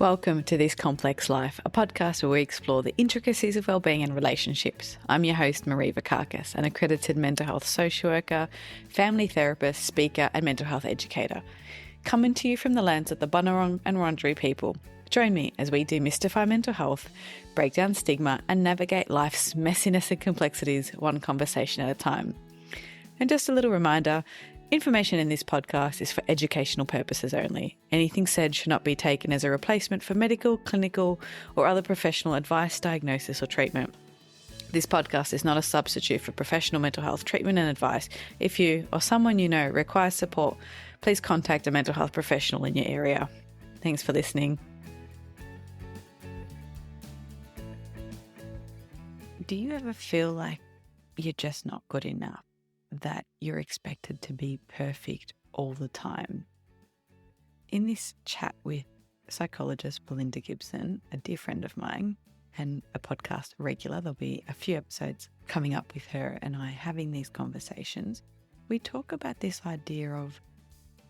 Welcome to This Complex Life, a podcast where we explore the intricacies of wellbeing and relationships. I'm your host, Marie Vakakis, an accredited mental health social worker, family therapist, speaker, and mental health educator. Coming to you from the lands of the Bunurong and Wurundjeri people. Join me as we demystify mental health, break down stigma, and navigate life's messiness and complexities one conversation at a time. And just a little reminder, information in this podcast is for educational purposes only. Anything said should not be taken as a replacement for medical, clinical, or other professional advice, diagnosis, or treatment. This podcast is not a substitute for professional mental health treatment and advice. If you or someone you know requires support, please contact a mental health professional in your area. Thanks for listening. Do you ever feel like you're just not good enough? That you're expected to be perfect all the time? In this chat with psychologist Belinda Gibson, a dear friend of mine and a podcast regular, there'll be a few episodes coming up with her and I having these conversations, we talk about this idea of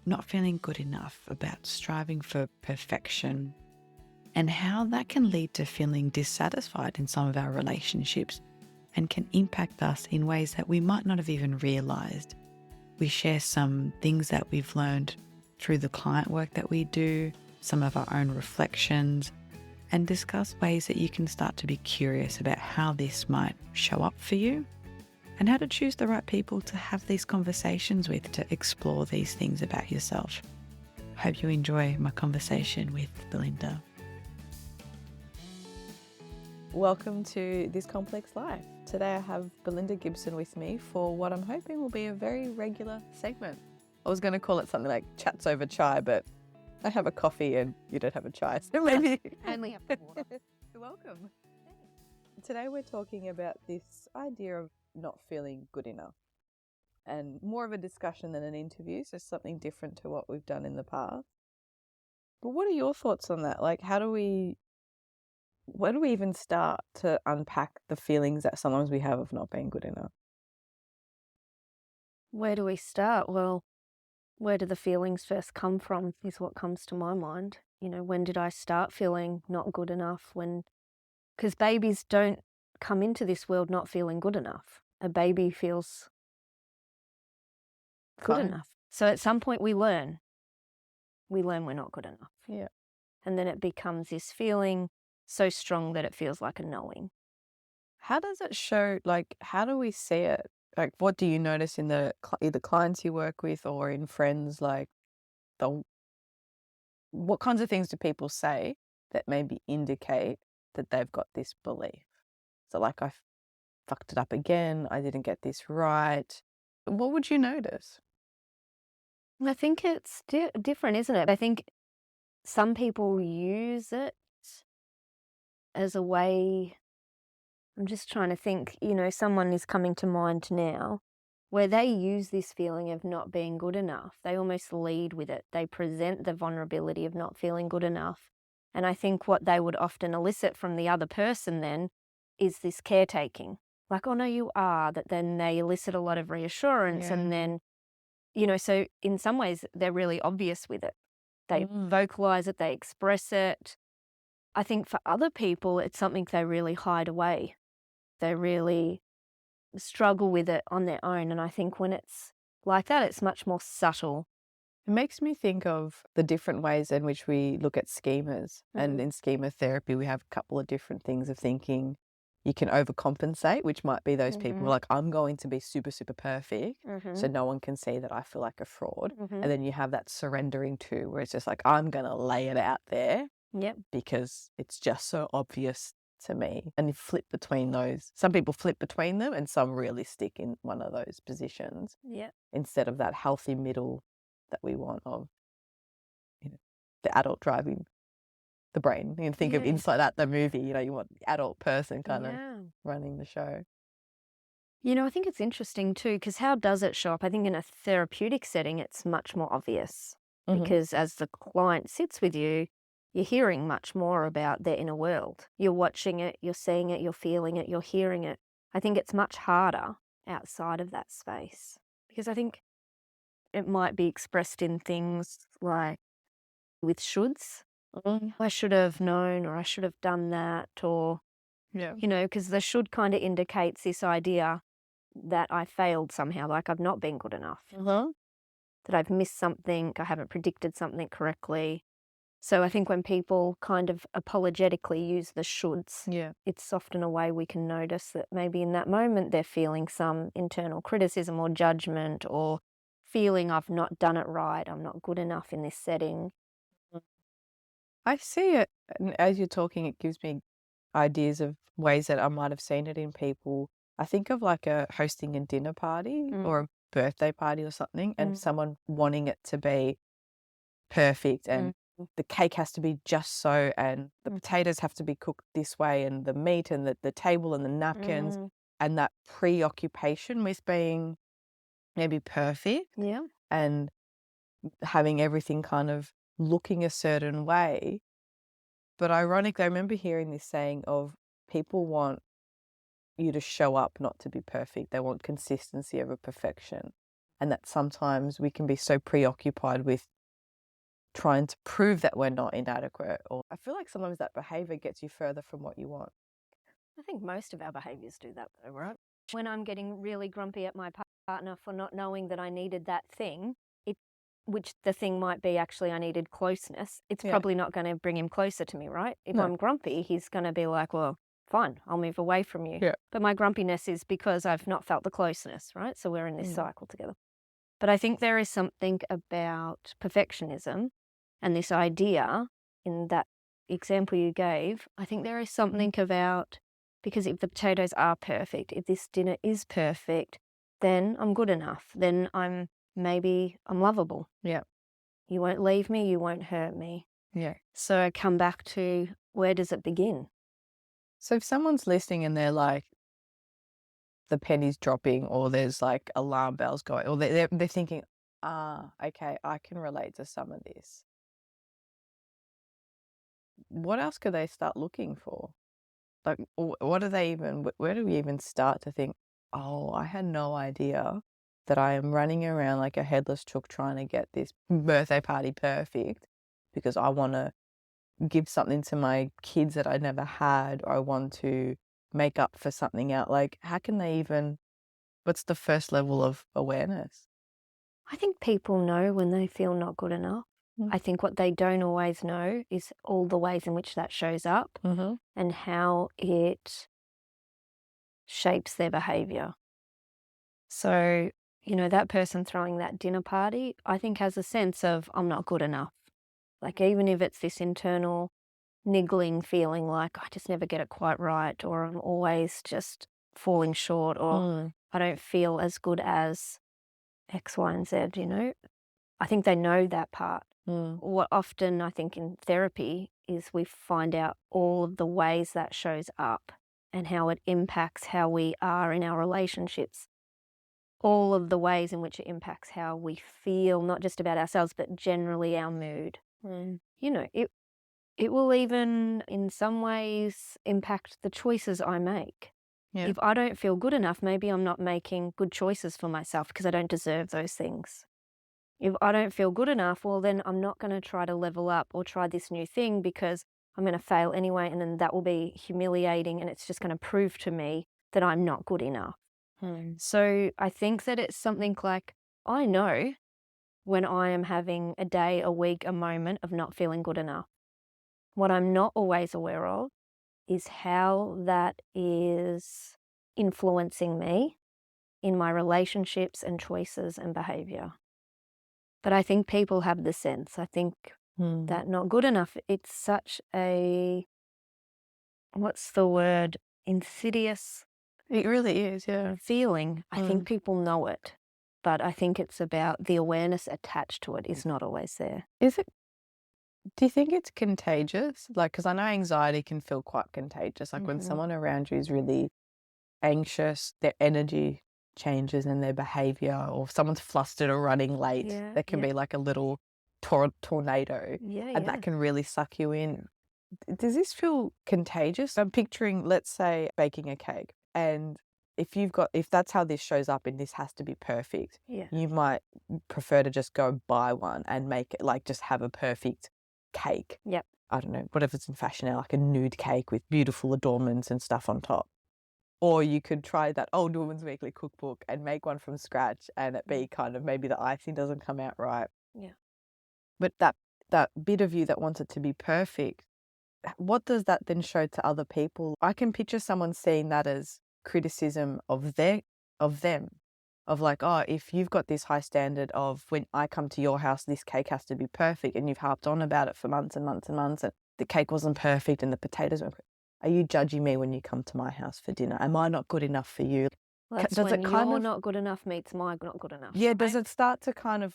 not feeling good enough, about striving for perfection, and how that can lead to feeling dissatisfied in some of our relationships and can impact us in ways that we might not have even realised. We share some things that we've learned through the client work that we do, some of our own reflections, and discuss ways that you can start to be curious about how this might show up for you and how to choose the right people to have these conversations with to explore these things about yourself. Hope you enjoy my conversation with Belinda. Welcome to This Complex Life. Today I have Belinda Gibson with me for what I'm hoping will be a very regular segment. I was going to call it something like Chats Over Chai, but I have a coffee and you don't have a chai, so maybe... I only have the water. You're welcome. Today we're talking about this idea of not feeling good enough, and more of a discussion than an interview, so something different to what we've done in the past. But what are your thoughts on that? Like, where do we even start to unpack the feelings that sometimes we have of not being good enough? Where do we start? Well, where do the feelings first come from is what comes to my mind. You know, when did I start feeling not good enough? Because babies don't come into this world not feeling good enough. A baby feels good enough. So at some point we learn we're not good enough. Yeah. And then it becomes this feeling so strong that it feels like a knowing. How does it show, like, how do we see it? Like, what do you notice in the either clients you work with or in friends? Like, what kinds of things do people say that maybe indicate that they've got this belief? So, like, I fucked it up again. I didn't get this right. What would you notice? I think it's different, isn't it? I think some people use it as a way, I'm just trying to think, someone is coming to mind now where they use this feeling of not being good enough. They almost lead with it. They present the vulnerability of not feeling good enough. And I think what they would often elicit from the other person then is this caretaking. Like, oh no, you are, that then they elicit a lot of reassurance. Yeah. And then, so in some ways they're really obvious with it. They vocalize it, they express it. I think for other people, it's something they really hide away. They really struggle with it on their own. And I think when it's like that, it's much more subtle. It makes me think of the different ways in which we look at schemas. And in schema therapy, we have a couple of different things of thinking. You can overcompensate, which might be those people like, I'm going to be super, super perfect, so no one can see that I feel like a fraud. And then you have that surrendering too, where it's just like, I'm going to lay it out there. Yep. Because it's just so obvious to me. And you flip between those. Some people flip between them and some really stick in one of those positions. Yep. Instead of that healthy middle that we want of, the adult driving the brain. You think of Inside Out, the movie, you want the adult person kind of running the show. I think it's interesting too, because how does it show up? I think in a therapeutic setting, it's much more obvious because as the client sits with you, you're hearing much more about their inner world. You're watching it, you're seeing it, you're feeling it, you're hearing it. I think it's much harder outside of that space because I think it might be expressed in things like with shoulds. I should have known, or I should have done that, or, Yeah. because the should kind of indicates this idea that I failed somehow, like I've not been good enough, that I've missed something, I haven't predicted something correctly. So I think when people kind of apologetically use the shoulds, Yeah. it's often a way we can notice that maybe in that moment they're feeling some internal criticism or judgment, or feeling I've not done it right, I'm not good enough in this setting. I see it, and as you're talking, it gives me ideas of ways that I might have seen it in people. I think of like a hosting a dinner party or a birthday party or something, and someone wanting it to be perfect, and the cake has to be just so, and the potatoes have to be cooked this way, and the meat and the table and the napkins, and that preoccupation with being maybe perfect Yeah. and having everything kind of looking a certain way. But ironically, I remember hearing this saying of people want you to show up, not to be perfect. They want consistency over perfection. And that sometimes we can be so preoccupied with trying to prove that we're not inadequate. Or I feel like sometimes that behavior gets you further from what you want. I think most of our behaviors do that though, right? When I'm getting really grumpy at my partner for not knowing that I needed that thing, which the thing might be actually I needed closeness, it's Yeah. probably not going to bring him closer to me, right? If No. I'm grumpy, he's going to be like, well, fine, I'll move away from you. Yeah. But my grumpiness is because I've not felt the closeness, right? So we're in this cycle together. But I think there is something about perfectionism and this idea in that example you gave. I think there is something about, because if the potatoes are perfect, if this dinner is perfect, then I'm good enough. Then I'm lovable. Yeah. You won't leave me, you won't hurt me. Yeah. So I come back to, where does it begin? So if someone's listening and they're like, the penny's dropping, or there's like alarm bells going, or they're thinking, okay, I can relate to some of this. What else could they start looking for? Like, what do they even, where do we even start to think, oh, I had no idea that I am running around like a headless chook trying to get this birthday party perfect because I want to give something to my kids that I never had, or I want to make up for something out. Like, how can they even, what's the first level of awareness? I think people know when they feel not good enough. I think what they don't always know is all the ways in which that shows up and how it shapes their behavior. So, that person throwing that dinner party, I think has a sense of, I'm not good enough. Like, even if it's this internal niggling feeling like I just never get it quite right, or I'm always just falling short, or I don't feel as good as X, Y, and Z, I think they know that part. What often I think in therapy is we find out all of the ways that shows up and how it impacts how we are in our relationships. All of the ways in which it impacts how we feel, not just about ourselves, but generally our mood. It will even in some ways impact the choices I make. Yeah. If I don't feel good enough, maybe I'm not making good choices for myself because I don't deserve those things. If I don't feel good enough, well, then I'm not going to try to level up or try this new thing because I'm going to fail anyway, and then that will be humiliating, and it's just going to prove to me that I'm not good enough. So I think that it's something like, I know when I am having a day, a week, a moment of not feeling good enough. What I'm not always aware of is how that is influencing me in my relationships and choices and behavior. But I think people have the sense. I think that not good enough, it's such a, what's the word, insidious It really is, yeah. feeling. I think people know it, but I think it's about the awareness attached to it is not always there. Is it, do you think it's contagious? Like, because I know anxiety can feel quite contagious. Like when someone around you is really anxious, their energy changes and their behavior, or if someone's flustered or running late, there can be like a little tornado, and that can really suck you in. Does this feel contagious? I'm picturing, let's say, baking a cake, and if that's how this shows up and this has to be perfect, you might prefer to just go buy one and make it, like, just have a perfect cake. Yep. I don't know, whatever's in fashion now, like a nude cake with beautiful adornments and stuff on top. Or you could try that old woman's weekly cookbook and make one from scratch and it be kind of maybe the icing doesn't come out right. Yeah. But that bit of you that wants it to be perfect, what does that then show to other people? I can picture someone seeing that as criticism of them, of like, oh, if you've got this high standard of when I come to your house, this cake has to be perfect, and you've harped on about it for months and months and months, and the cake wasn't perfect and the potatoes weren't perfect. Are you judging me when you come to my house for dinner? Am I not good enough for you? Well, that's Does when it kind your of, not good enough meets my not good enough. yeah, does right? it start to kind of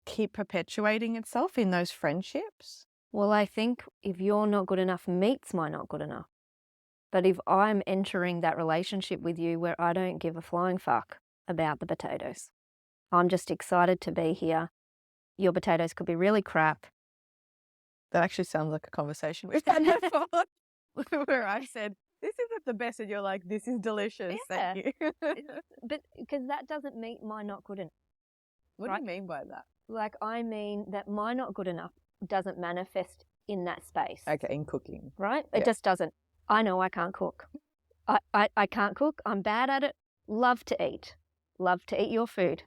keep perpetuating itself in those friendships? Well, I think if your not good enough meets my not good enough. But if I'm entering that relationship with you where I don't give a flying fuck about the potatoes, I'm just excited to be here. Your potatoes could be really crap. That actually sounds like a conversation we've had before, where I said, this isn't the best, and you're like, this is delicious, thank you. But because that doesn't meet my not good enough. What do Right. you mean by that? Like, I mean that my not good enough doesn't manifest in that space. Okay, in cooking. Right? Yeah. It just doesn't. I know I can't cook. I can't cook. I'm bad at it. Love to eat. Love to eat your food.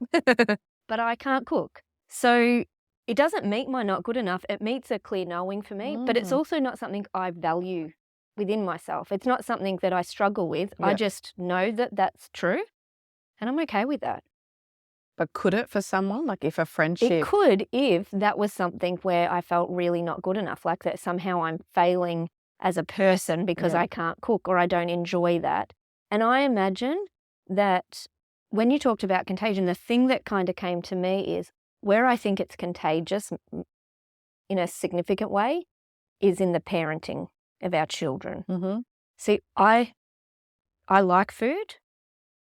But I can't cook. So it doesn't meet my not good enough. It meets a clear knowing for me, but it's also not something I value within myself. It's not something that I struggle with. I Yeah. just know that that's true, and I'm okay with that. But could it for someone? Like if a It friendship, could if that was something where I felt really not good enough, like that somehow I'm failing as a person because Yeah. I can't cook or I don't enjoy that. And I imagine that when you talked about contagion, the thing that kind of came to me is where I think it's contagious in a significant way is in the parenting of our children. mm-hmm. See, I like food.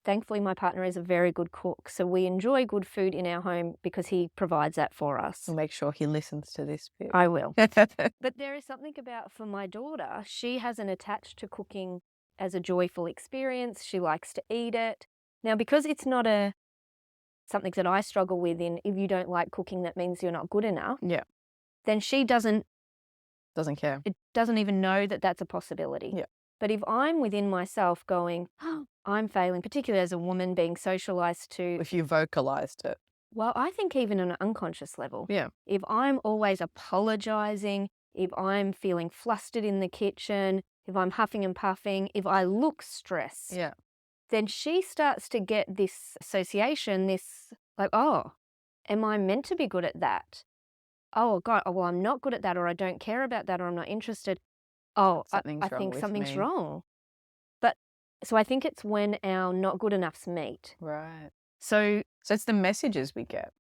Thankfully, my partner is a very good cook, so we enjoy good food in our home because he provides that for us. We'll make sure he listens to this bit. I will. But there is something about, for my daughter, she hasn't attached to cooking as a joyful experience. She likes to eat it. Now, because it's not something that I struggle with in, if you don't like cooking, that means you're not good enough, Yeah, then she doesn't care. It doesn't even know that that's a possibility. Yeah. But if I'm within myself going, oh, I'm failing, particularly as a woman being socialized to, If you vocalized it. well, I think even on an unconscious level, Yeah. if I'm always apologizing, if I'm feeling flustered in the kitchen, if I'm huffing and puffing, if I look stressed, Yeah. then she starts to get this association, this like, oh, am I meant to be good at that? Oh, God, well, I'm not good at that, or I don't care about that, or I'm not interested. Oh, Something's I wrong think with something's me. wrong. But so I think it's when our not good enoughs meet. Right. So So it's the messages we get.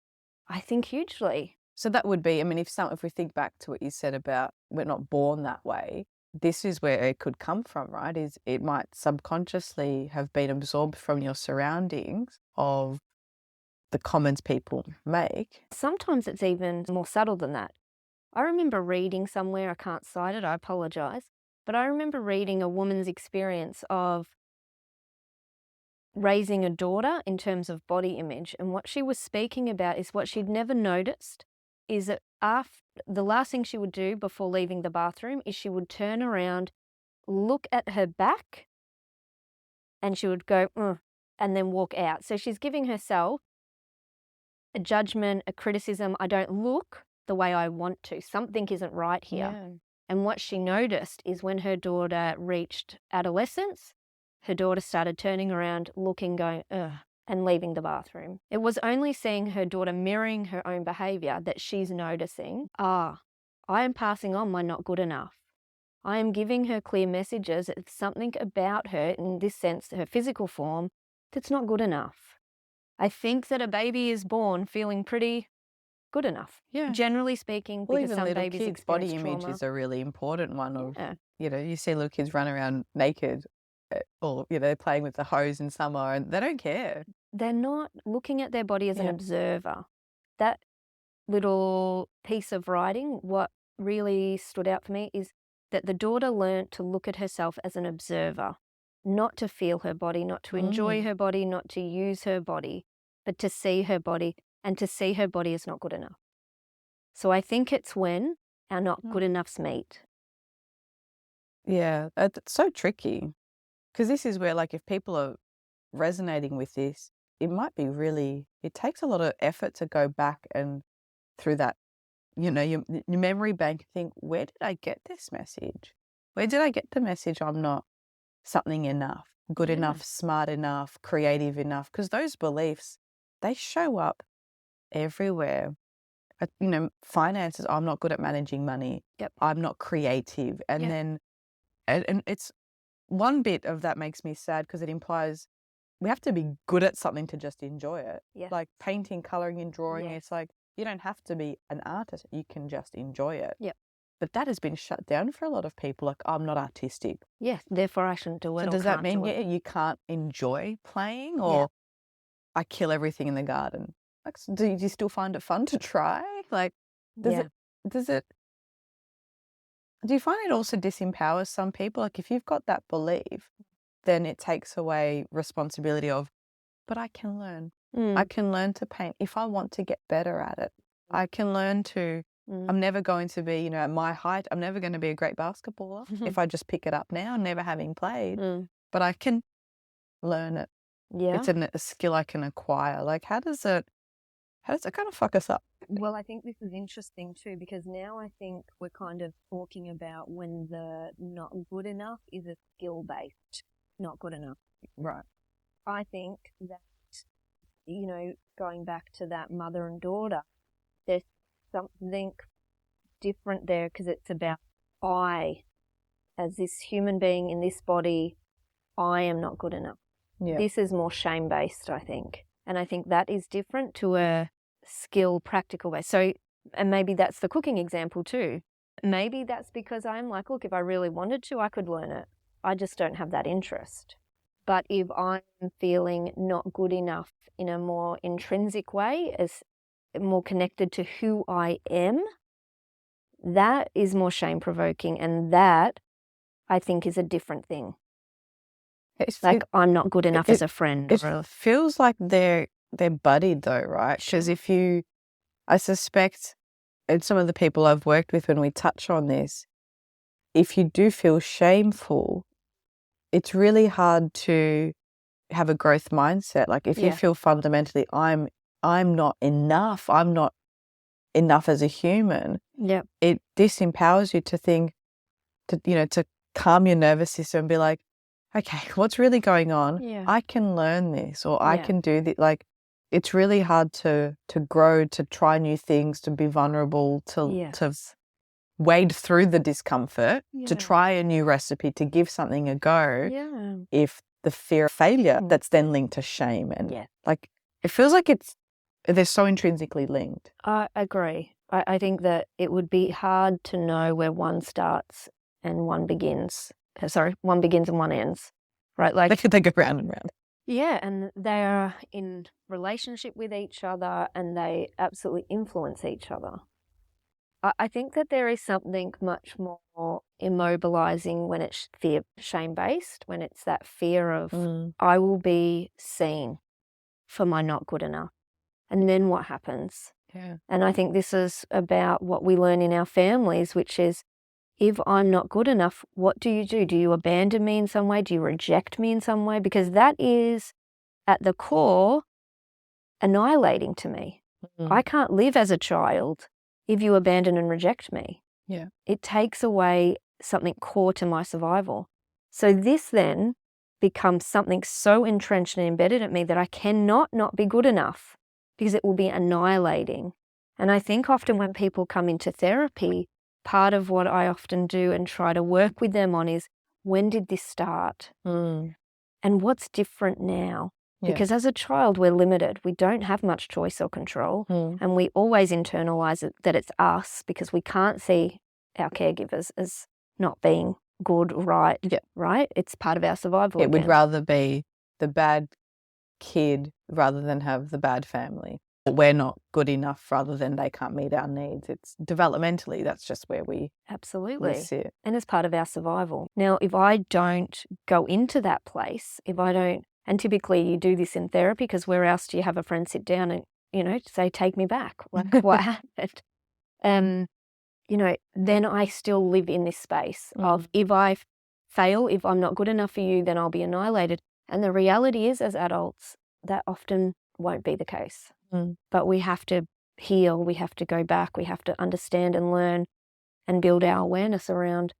I think hugely. So that would be, I mean, if we think back to what you said about we're not born that way, this is where it could come from, right? Is it might subconsciously have been absorbed from your surroundings of the comments people make. Sometimes it's even more subtle than that. I remember reading somewhere, I can't cite it, I apologize, but I remember reading a woman's experience of raising a daughter in terms of body image. And what she was speaking about is what she'd never noticed is that the last thing she would do before leaving the bathroom is she would turn around, look at her back, and she would go, and then walk out. So she's giving herself a judgment, a criticism. I don't look the way I want to. Something isn't right here. Yeah. And what she noticed is when her daughter reached adolescence, her daughter started turning around, looking, going, ugh, and leaving the bathroom. It was only seeing her daughter mirroring her own behavior that she's noticing, I am passing on my not good enough. I am giving her clear messages. It's something about her, in this sense, her physical form, that's not good enough. I think that a baby is born feeling pretty good enough. Yeah. Generally speaking, Well, because even some little babies kids' experience body image trauma. is a really important one of, Yeah. you see little kids run around naked or, they're playing with the hose in summer and they don't care. They're not looking at their body as an Yeah. observer. That little piece of writing, what really stood out for me is that the daughter learnt to look at herself as an observer, not to feel her body, not to enjoy her body, not to use her body, but to see her body, and to see her body is not good enough. So I think it's when our not good enoughs meet. Yeah, it's so tricky because this is where, like, if people are resonating with this, it might be really, it takes a lot of effort to go back and through that, your memory bank, think, where did I get this message? Where did I get the message I'm not something enough, good Yeah. enough, smart enough, creative enough? Because those beliefs, they show up everywhere. Finances, I'm not good at managing money. Yep. I'm not creative. And Yeah. then, and it's one bit of that makes me sad because it implies we have to be good at something to just enjoy it. Yeah. Like painting, coloring, and drawing. Yeah. It's like you don't have to be an artist. You can just enjoy it. Yep. But that has been shut down for a lot of people. Like, I'm not artistic. Yeah, therefore I shouldn't do it. So or does that can't mean do it. you can't enjoy playing, or Yeah. I kill everything in the garden? Like, do you still find it fun to try? Like, Yeah. do you find it also disempowers some people? Like, if you've got that belief, then it takes away responsibility of, but I can learn. I can learn to paint if I want to get better at it. I can learn to, I'm never going to be, at my height, I'm never going to be a great basketballer if I just pick it up now, never having played. But I can learn it. Yeah. It's a skill I can acquire. Like, how does it kind of fuck us up? Well, I think this is interesting too, because now I think we're kind of talking about when the not good enough is a skill-based not good enough. Right. I think that, going back to that mother and daughter, there's something different there because it's about I, as this human being in this body, I am not good enough. Yeah. This is more shame-based, I think. And I think that is different to a skill, practical way. So, and maybe that's the cooking example too. Maybe that's because I'm like, look, if I really wanted to, I could learn it. I just don't have that interest. But if I'm feeling not good enough in a more intrinsic way, as more connected to who I am, that is more shame-provoking. And that, I think, is a different thing. Like, I'm not good enough as a friend. It feels like they're buddied though, right? Because I suspect, and some of the people I've worked with when we touch on this, if you do feel shameful, it's really hard to have a growth mindset. Like, if you feel fundamentally, I'm not enough, I'm not enough as a human, it disempowers you to think, to calm your nervous system and be like, okay, what's really going on? Yeah. I can learn this, or I can do this. Like, it's really hard to grow, to try new things, to be vulnerable, to wade through the discomfort, to try a new recipe, to give something a go. Yeah. If the fear of failure that's then linked to shame, and like, it feels like they're so intrinsically linked. I agree. I think that it would be hard to know where one starts and one begins. One begins and one ends, right? Like, They go round and round. Yeah, and they are in relationship with each other and they absolutely influence each other. I think that there is something much more immobilizing when it's shame-based, when it's that fear of, I will be seen for my not good enough. And then what happens? Yeah. And I think this is about what we learn in our families, which is, if I'm not good enough, what do you do? Do you abandon me in some way? Do you reject me in some way? Because that is, at the core, annihilating to me. I can't live as a child if you abandon and reject me. Yeah. It takes away something core to my survival. So this then becomes something so entrenched and embedded at me that I cannot not be good enough, because it will be annihilating. And I think often when people come into therapy, part of what I often do and try to work with them on is, when did this start? And what's different now? Because as a child, we're limited. We don't have much choice or control. And we always internalize it, that it's us, because we can't see our caregivers as not being good, right? Right? It's part of our survival. It would rather be the bad kid rather than have the bad family. We're not good enough rather than they can't meet our needs. It's developmentally, that's just where we sit. And it's part of our survival. Now, if I don't go into that place, if I don't, and typically you do this in therapy, because where else do you have a friend sit down and, say, take me back? Like, what happened? Then I still live in this space of, if I fail. If I'm not good enough for you, then I'll be annihilated. And the reality is, as adults, that often won't be the case. But we have to heal, we have to go back, we have to understand and learn and build our awareness around,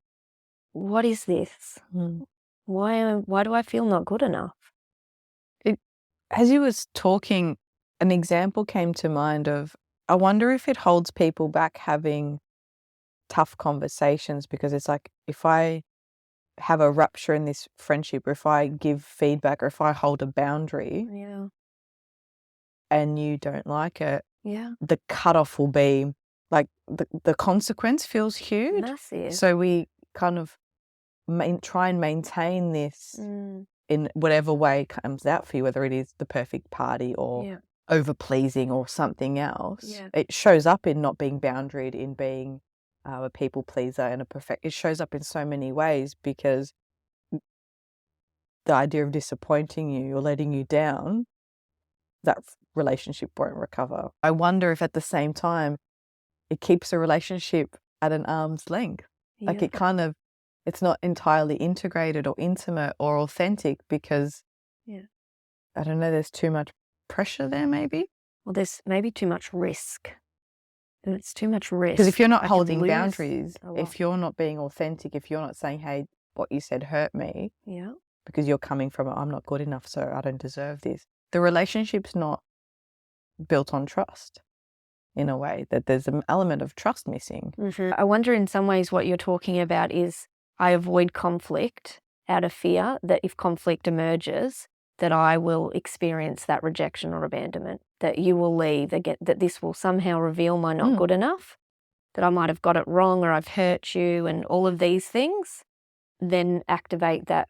what is this? Why do I feel not good enough? As you was talking, an example came to mind of, I wonder if it holds people back having tough conversations, because it's like, if I have a rupture in this friendship, or if I give feedback, or if I hold a boundary Yeah. and you don't like it, Yeah. the cutoff will be like the consequence feels huge. Massive. So we kind of try and maintain this in whatever way it comes out for you, whether it is the perfect party or over pleasing or something else. Yeah. It shows up in not being boundaried, in being a people pleaser and it shows up in so many ways, because the idea of disappointing you or letting you down, that relationship won't recover. I wonder if at the same time it keeps a relationship at an arm's length. Like it's not entirely integrated or intimate or authentic, because I don't know, there's too much pressure there maybe. Well, there's maybe too much risk. It's too much risk. Because if you're not holding boundaries, if you're not being authentic, if you're not saying, hey, what you said hurt me, because you're coming from, I'm not good enough, so I don't deserve this, the relationship's not built on trust. In a way that there's an element of trust missing. I wonder, in some ways, what you're talking about is, I avoid conflict out of fear that if conflict emerges, that I will experience that rejection or abandonment, that you will leave, that this will somehow reveal my not good enough, that I might have got it wrong or I've hurt you, and all of these things then activate that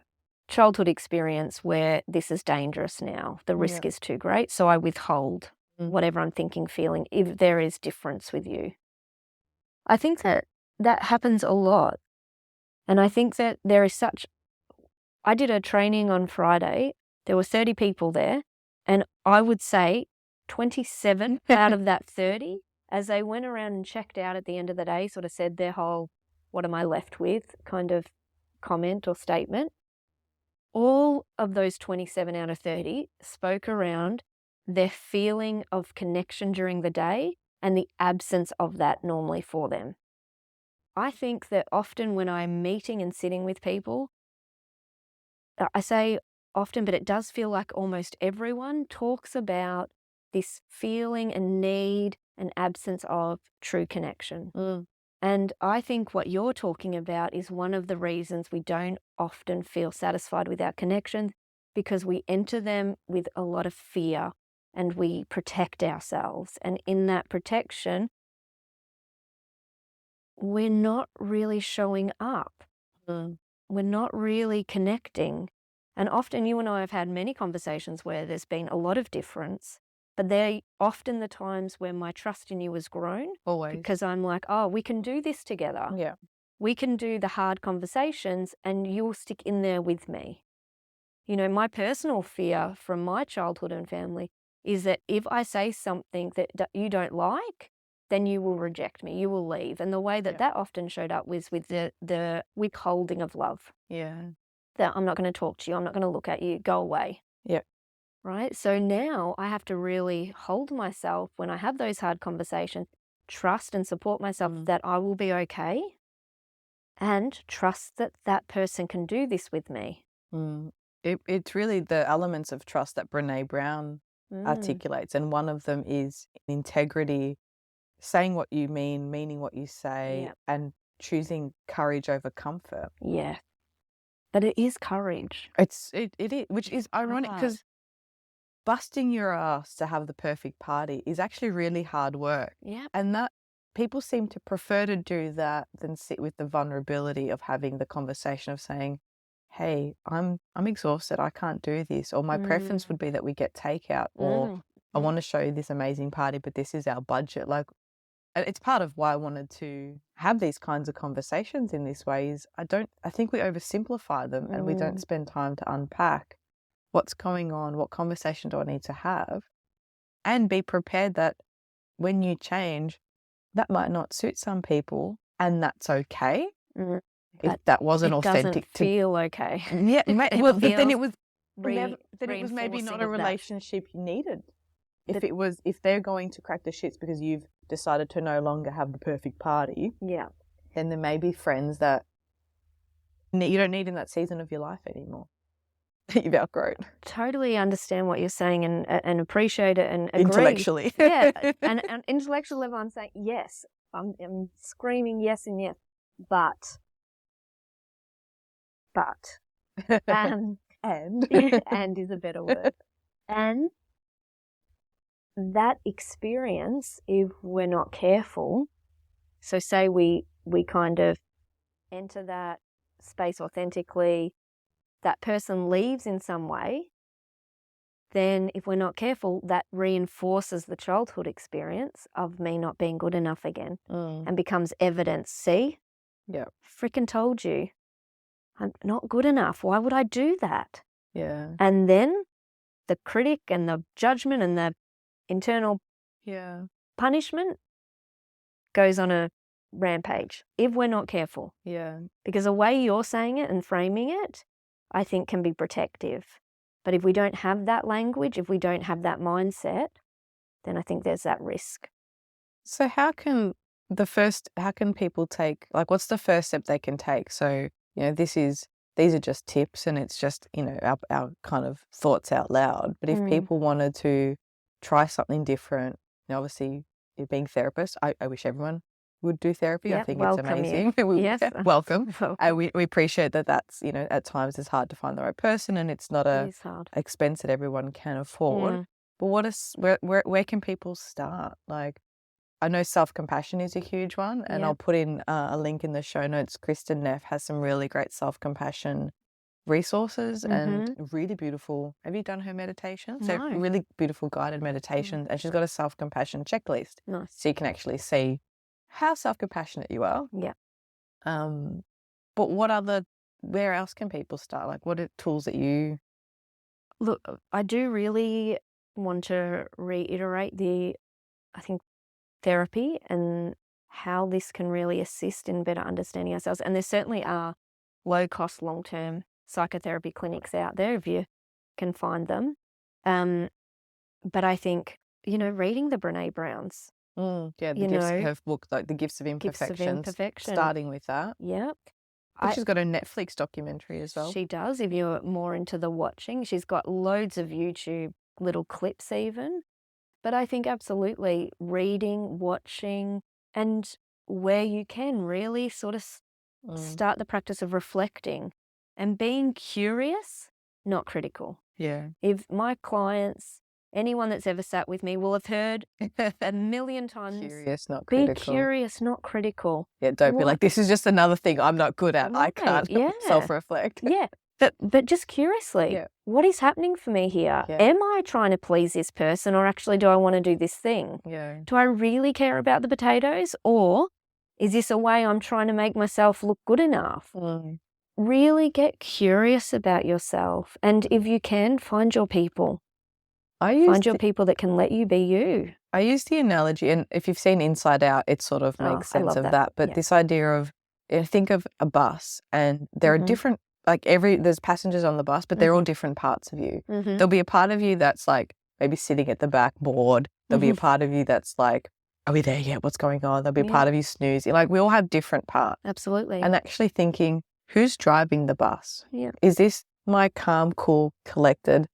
childhood experience where this is dangerous now. The risk is too great, so I withhold whatever I'm thinking, feeling, if there is difference with you. I think that happens a lot. And I think that there is I did a training on Friday. There were 30 people there. And I would say 27 out of that 30, as they went around and checked out at the end of the day, sort of said their whole, what am I left with kind of comment or statement. All of those 27 out of 30 spoke around their feeling of connection during the day and the absence of that normally for them. I think that often when I'm meeting and sitting with people, I say often, but it does feel like almost everyone talks about this feeling and need and absence of true connection. And I think what you're talking about is one of the reasons we don't often feel satisfied with our connections, because we enter them with a lot of fear. And we protect ourselves. And in that protection, we're not really showing up. We're not really connecting. And often you and I have had many conversations where there's been a lot of difference, but they're often the times where my trust in you has grown. Always. Because I'm like, oh, we can do this together. Yeah. We can do the hard conversations and you'll stick in there with me. You know, my personal fear from my childhood and family is that if I say something that you don't like, then you will reject me, you will leave. And the way that often showed up was with the withholding of love. Yeah. That I'm not going to talk to you, I'm not going to look at you, go away. Yeah. Right? So now I have to really hold myself when I have those hard conversations, trust and support myself that I will be okay, and trust that that person can do this with me. It's really the elements of trust that Brené Brown articulates, and one of them is integrity, saying what you mean, meaning what you say, and choosing courage over comfort. Yeah, but it is courage. It is, which is ironic, because busting your ass to have the perfect party is actually really hard work. Yeah, and that people seem to prefer to do that than sit with the vulnerability of having the conversation of saying, hey, I'm exhausted, I can't do this, or my preference would be that we get takeout, or I want to show you this amazing party, but this is our budget. Like, it's part of why I wanted to have these kinds of conversations in this way is I think we oversimplify them and we don't spend time to unpack what's going on, what conversation do I need to have, and be prepared that when you change, that might not suit some people, and that's okay. if But that wasn't it doesn't authentic to feel okay. yeah, It well, but then feels it was never, then it was maybe reinforcing not a of that. relationship you needed. But- If they're going to crack the shits because you've decided to no longer have the perfect party, Yeah. then there may be friends that you don't need in that season of your life anymore. You've outgrown Totally understand what you're saying and appreciate it and agree. intellectually. Yeah. And intellectual level, I'm saying yes. I'm screaming yes and yes. But and and is a better word. And that experience, if we're not careful, so say we kind of enter that space authentically, that person leaves in some way, then if we're not careful, that reinforces the childhood experience of me not being good enough again and becomes evidence. See? Yeah. Freaking told you. I'm not good enough. Why would I do that? Yeah. And then the critic and the judgment and the internal punishment goes on a rampage if we're not careful. Yeah. Because the way you're saying it and framing it, I think can be protective. But if we don't have that language, if we don't have that mindset, then I think there's that risk. So how can people take, like, what's the first step they can take? So, these are just tips and it's just, our kind of thoughts out loud. But if people wanted to try something different, obviously being therapists, I wish everyone would do therapy. Yep, I think welcome it's amazing. Yes. Welcome. Welcome. We appreciate that that's, at times it's hard to find the right person and it's not It is hard. expense that everyone can afford. But where can people start? Like, I know self-compassion is a huge one, and I'll put in a link in the show notes. Kristen Neff has some really great self-compassion resources and really beautiful. Have you done her meditation? So No. really beautiful guided meditation, and she's got a self-compassion checklist. Nice. So you can actually see how self-compassionate you are. Yeah. But where else can people start? Like, what are tools that you... Look, I do really want to reiterate I think, therapy and how this can really assist in better understanding ourselves. And there certainly are low-cost, long-term psychotherapy clinics out there if you can find them. But I think, reading the Brené Brown's. Her book, like The Gifts of Imperfection. Starting with that. Yep. She's got a Netflix documentary as well. She does, if you're more into the watching. She's got loads of YouTube little clips even. But I think absolutely reading, watching, and where you can really sort of start the practice of reflecting and being curious, not critical. Yeah. If my clients, anyone that's ever sat with me will have heard a million times. Curious, not critical. Be curious, not critical. Yeah, don't be like, this is just another thing I'm not good at. Right, I can't self-reflect. Yeah. But just curiously, what is happening for me here? Yeah. Am I trying to please this person, or actually do I want to do this thing? Yeah. Do I really care about the potatoes, or is this a way I'm trying to make myself look good enough? Really get curious about yourself. And if you can, find your people. Find your people that can let you be you. I use the analogy, and if you've seen Inside Out, it sort of makes sense of that. But this idea of, think of a bus, and there are different, there's passengers on the bus, but they're all different parts of you. There'll be a part of you that's like maybe sitting at the back bored. There'll be a part of you that's like, are we there yet? What's going on? There'll be a part of you snoozing. Like, we all have different parts. Absolutely. And actually thinking, who's driving the bus? Yeah. Is this my calm, cool, collected,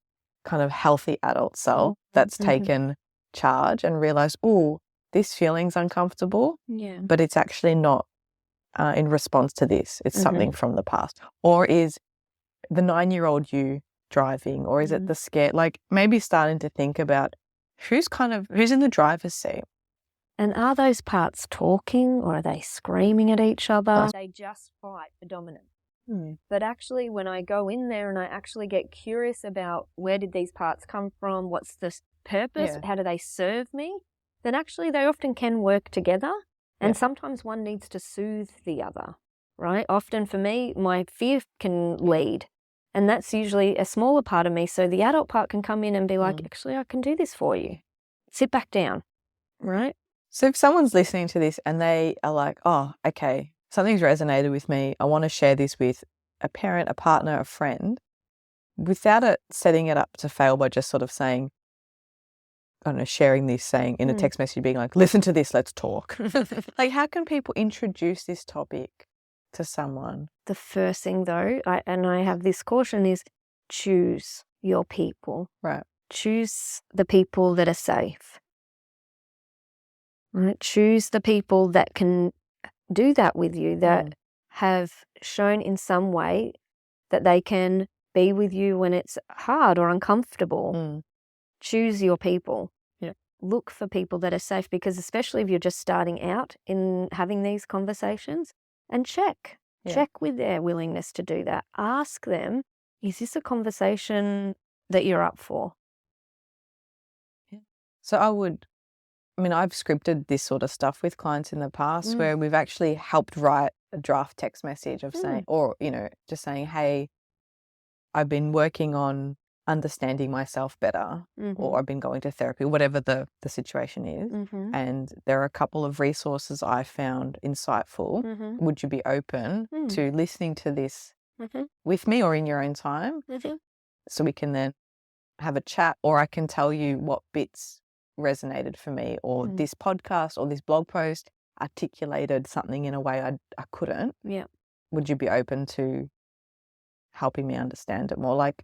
kind of healthy adult self that's taken charge and realized, oh, this feeling's uncomfortable, but it's actually not in response to this. It's something from the past. Or is the 9-year-old you driving, or is it the scared? Like, maybe starting to think about who's in the driver's seat. And are those parts talking, or are they screaming at each other? They just fight for dominance. But actually, when I go in there and I actually get curious about where did these parts come from, what's the purpose, how do they serve me, then actually they often can work together. And sometimes one needs to soothe the other, right? Often for me, my fear can lead. And that's usually a smaller part of me. So the adult part can come in and be like, actually, I can do this for you. Sit back down, right? So if someone's listening to this and they are like, oh, okay, something's resonated with me. I want to share this with a parent, a partner, a friend, without it setting it up to fail by just sort of saying, I don't know, sharing this, saying in a text message, being like, listen to this, let's talk. Like, how can people introduce this topic to someone? The first thing, though, I have this caution, is choose your people. Right. Choose the people that are safe. Right? Choose the people that can do that with you, that have shown in some way that they can be with you when it's hard or uncomfortable. Choose your people. Yeah. Look for people that are safe, because especially if you're just starting out in having these conversations, and check with their willingness to do that. Ask them, is this a conversation that you're up for? Yeah. So I've scripted this sort of stuff with clients in the past where we've actually helped write a draft text message of saying, or, just saying, hey, I've been working on understanding myself better, or I've been going to therapy, whatever the situation is. And there are a couple of resources I found insightful. Would you be open to listening to this with me or in your own time? So we can then have a chat, or I can tell you what bits resonated for me, or this podcast or this blog post articulated something in a way I couldn't. Yeah. Would you be open to helping me understand it more? Like,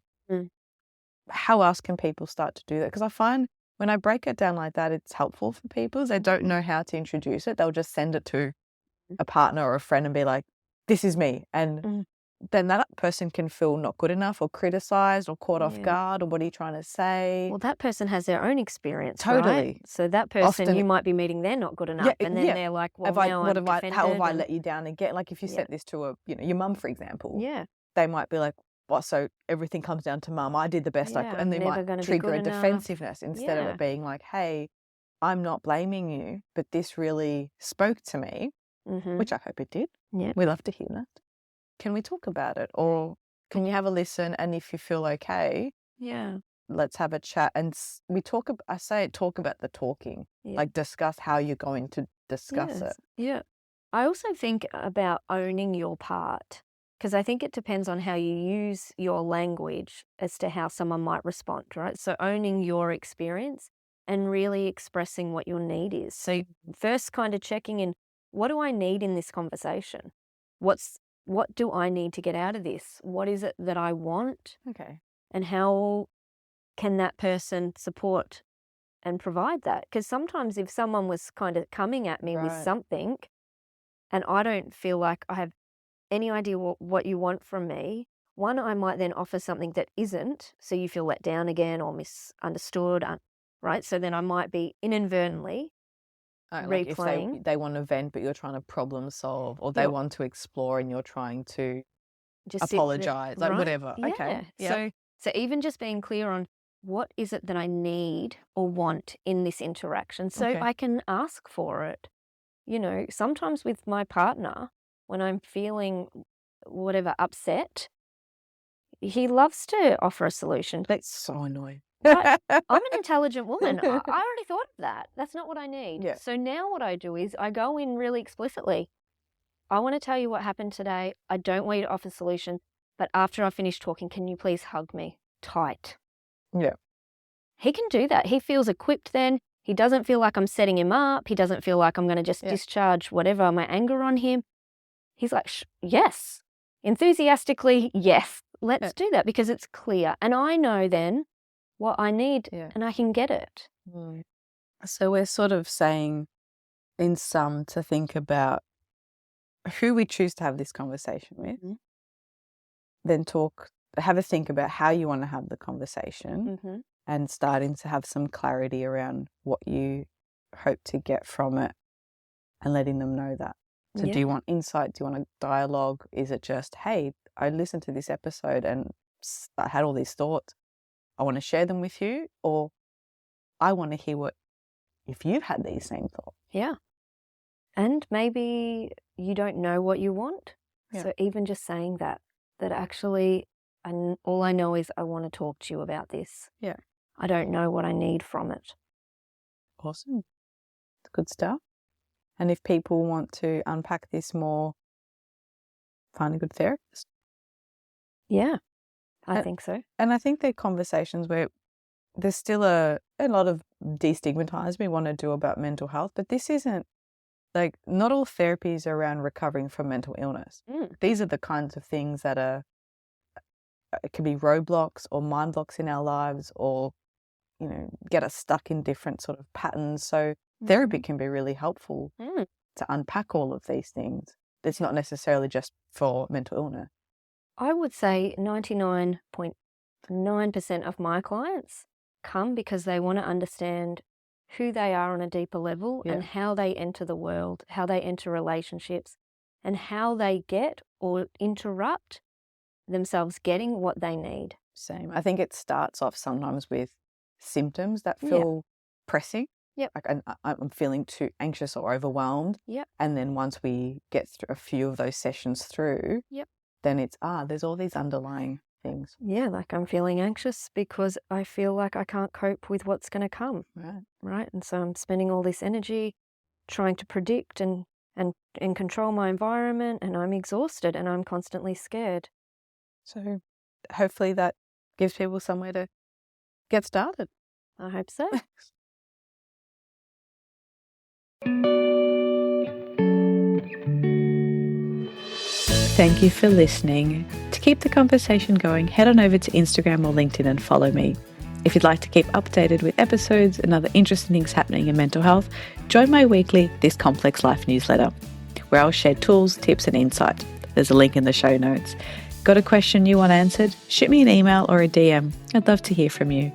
how else can people start to do that? Because I find when I break it down like that, it's helpful for people. They don't know how to introduce it. They'll just send it to a partner or a friend and be like, this is me. And then that person can feel not good enough, or criticized, or caught off guard, or what are you trying to say? Well, that person has their own experience, Totally. right? So that person, Often, you might be meeting, they're not good enough, and then they're like, well, now I'm offended. How have I let you down again? Like, if you said this to your mum, for example, they might be like, what, so everything comes down to mum, I did the best I could, and they might trigger a defensiveness instead of it being like, hey, I'm not blaming you, but this really spoke to me, which I hope it did. Yeah. We love to hear that. Can we talk about it? Or can you have a listen? And if you feel okay, let's have a chat. And talk about the talking, like discuss how you're going to discuss it. Yeah. I also think about owning your part, because I think it depends on how you use your language as to how someone might respond, right? So owning your experience and really expressing what your need is. So first kind of checking in, what do I need in this conversation? What do I need to get out of this? What is it that I want? Okay. And how can that person support and provide that? Because sometimes if someone was kind of coming at me with something and I don't feel like I have any idea what you want from me, one, I might then offer something that isn't, so you feel let down again or misunderstood, right? So then I might be inadvertently like replaying. if they want to vent, but you're trying to problem solve, or they want to explore and you're trying to just apologize, like whatever. Yeah. Okay. So even just being clear on what is it that I need or want in this interaction, so I can ask for it. Sometimes with my partner, when I'm feeling whatever upset, he loves to offer a solution. That's so annoying. I'm an intelligent woman. I already thought of that. That's not what I need. Yeah. So now what I do is I go in really explicitly. I want to tell you what happened today. I don't want you to offer a solution, but after I finish talking, can you please hug me tight? Yeah. He can do that. He feels equipped then. He doesn't feel like I'm setting him up. He doesn't feel like I'm going to just discharge whatever, my anger on him. He's like, yes. Enthusiastically, yes. Let's do that, because it's clear. And I know then what I need and I can get it. So we're sort of saying in sum to think about who we choose to have this conversation with, then have a think about how you want to have the conversation, and starting to have some clarity around what you hope to get from it, and letting them know that. So do you want insight? Do you want a dialogue? Is it just, hey, I listened to this episode and I had all these thoughts, I want to share them with you, or I want to hear if you've had these same thoughts. Yeah. And maybe you don't know what you want. Yeah. So even just saying that actually, all I know is I want to talk to you about this. Yeah. I don't know what I need from it. Awesome. Good stuff. And if people want to unpack this more, find a good therapist. Yeah, I And- think so. And I think they're conversations where there's still a lot of destigmatizing we want to do about mental health, but this isn't like, not all therapies are around recovering from mental illness. These are the kinds of things that it can be roadblocks or mind blocks in our lives, or, you know, get us stuck in different sort of patterns. So therapy can be really helpful to unpack all of these things. It's not necessarily just for mental illness. I would say 99.9% of my clients come because they want to understand who they are on a deeper level and how they enter the world, how they enter relationships, and how they get or interrupt themselves getting what they need. Same. I think it starts off sometimes with symptoms that feel pressing. Yep. Like I'm feeling too anxious or overwhelmed. Yep. And then once we get through a few of those sessions through, then it's, there's all these underlying things. Yeah, like I'm feeling anxious because I feel like I can't cope with what's going to come. Right. And so I'm spending all this energy trying to predict and control my environment, and I'm exhausted and I'm constantly scared. So hopefully that gives people somewhere to get started. I hope so. Thank you for listening. To keep the conversation going, head on over to Instagram or LinkedIn and follow me. If you'd like to keep updated with episodes and other interesting things happening in mental health, join my weekly This Complex Life newsletter, where I'll share tools, tips and insight. There's a link in the show notes. Got a question you want answered? Shoot me an email or a DM. I'd love to hear from you.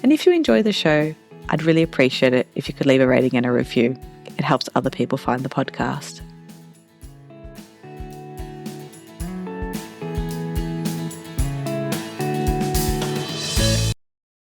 And if you enjoy the show, I'd really appreciate it if you could leave a rating and a review. It helps other people find the podcast.